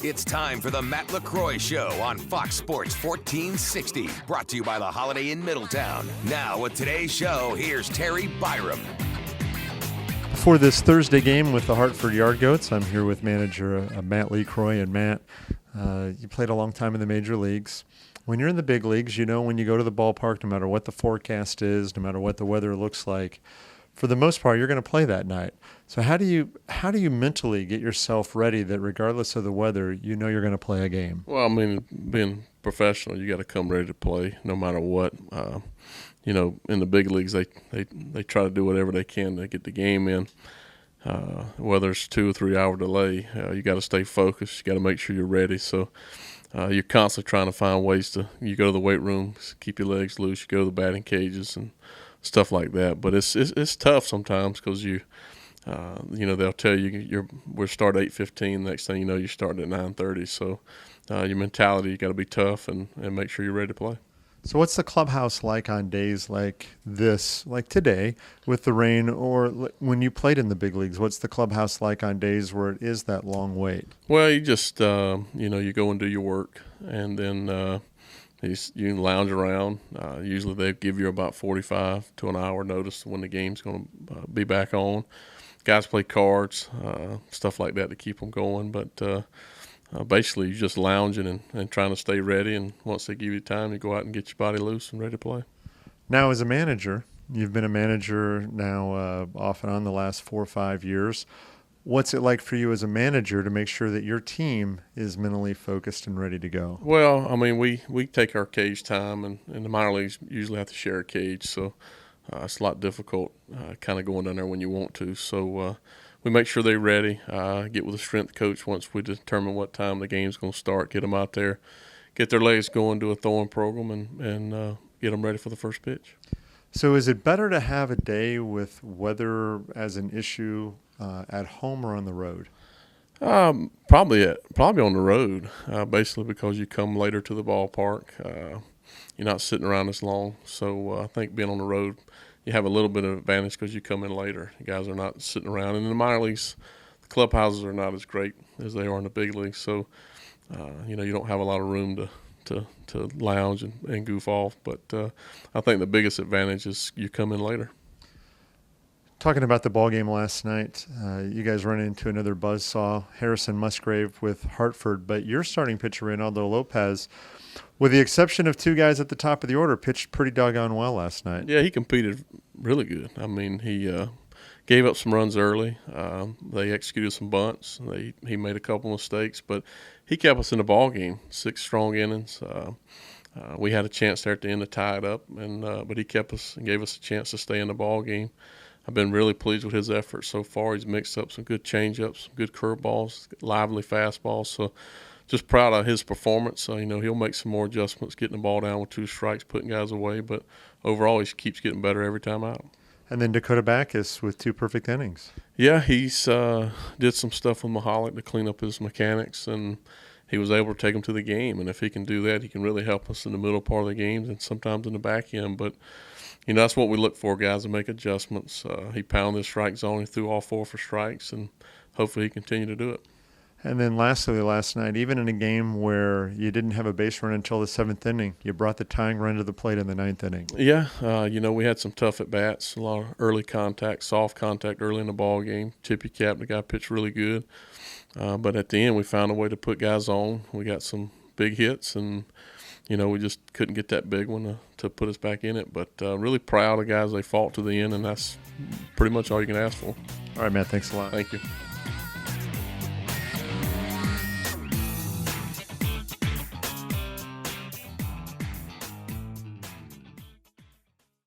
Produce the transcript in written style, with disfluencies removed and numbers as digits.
It's time for the Matt Lecroy Show on Fox Sports 1460. Brought to you by the Holiday Inn Middletown. Now with today's show, here's Terry Byrom. For this Thursday game with the Hartford Yard Goats, I'm here with manager Matt Lecroy. And Matt, you played a long time in the major leagues. When you're in the big leagues, you know when you go to the ballpark, no matter what the forecast is, no matter what the weather looks like, for the most part, you're going to play that night. So how do you mentally get yourself ready that regardless of the weather, you know you're going to play a game? Well, I mean, being professional, you got to come ready to play no matter what. You know, in the big leagues, they try to do whatever they can to get the game in. Whether it's 2 or 3 hour delay, you got to stay focused. You got to make sure you're ready. So you're constantly trying to find ways you go to the weight room, keep your legs loose. You go to the batting cages and stuff like that. But it's tough sometimes because you know, they'll tell you we'll start at 8:15. Next thing you know, you're starting at 9:30. So your mentality, you got to be tough and make sure you're ready to play. So what's the clubhouse like on days like this, like today with the rain, or when you played in the big leagues? What's the clubhouse like on days where it is that long wait? Well, you just, you go and do your work, and then you can lounge around. Usually they give you about 45 to an hour notice when the game's going to be back on. Guys play cards, stuff like that to keep them going, but basically, you're just lounging and trying to stay ready, and once they give you time, you go out and get your body loose and ready to play. Now, as a manager, you've been a manager now off and on the last 4 or 5 years. What's it like for you as a manager to make sure that your team is mentally focused and ready to go? Well, I mean, we take our cage time, and the minor leagues usually have to share a cage, so it's a lot difficult kind of going down there when you want to. So we make sure they're ready, get with the strength coach once we determine what time the game's going to start, get them out there, get their legs going, do a throwing program, and get them ready for the first pitch. So is it better to have a day with weather as an issue at home or on the road? Probably on the road, basically because you come later to the ballpark. You're not sitting around as long. So I think being on the road, you have a little bit of advantage because you come in later. You guys are not sitting around. And in the minor leagues, the clubhouses are not as great as they are in the big leagues. So, you don't have a lot of room to lounge and goof off. But I think the biggest advantage is you come in later. Talking about the ball game last night, you guys run into another buzzsaw, Harrison Musgrave with Hartford, but your starting pitcher, Reynaldo Lopez, with the exception of 2 guys at the top of the order, pitched pretty doggone well last night. Yeah, he competed really good. I mean, he gave up some runs early. They executed some bunts. He made a couple mistakes, but he kept us in the ball game. 6 strong innings. We had a chance there at the end to tie it up, but he kept us and gave us a chance to stay in the ball game. I've been really pleased with his efforts so far. He's mixed up some good changeups, some good curveballs, lively fastballs. So just proud of his performance. He'll make some more adjustments, getting the ball down with 2 strikes, putting guys away. But overall, he keeps getting better every time out. And then Dakota Backus with 2 perfect innings. Yeah, he's did some stuff with Mahalik to clean up his mechanics, and he was able to take him to the game. And if he can do that, he can really help us in the middle part of the games and sometimes in the back end. But that's what we look for, guys, to make adjustments. He pounded the strike zone. He threw all 4 for strikes, and hopefully he continue to do it. And then lastly, last night, even in a game where you didn't have a base run until the 7th inning, you brought the tying run to the plate in the 9th inning. Yeah, we had some tough at-bats, a lot of early contact, soft contact early in the ball game. Tippy Cap, the guy pitched really good. But at the end, we found a way to put guys on. We got some big hits, and we just couldn't get that big one to put us back in it. But really proud of guys. They fought to the end, and that's pretty much all you can ask for. All right, Matt, thanks a lot. Thank you.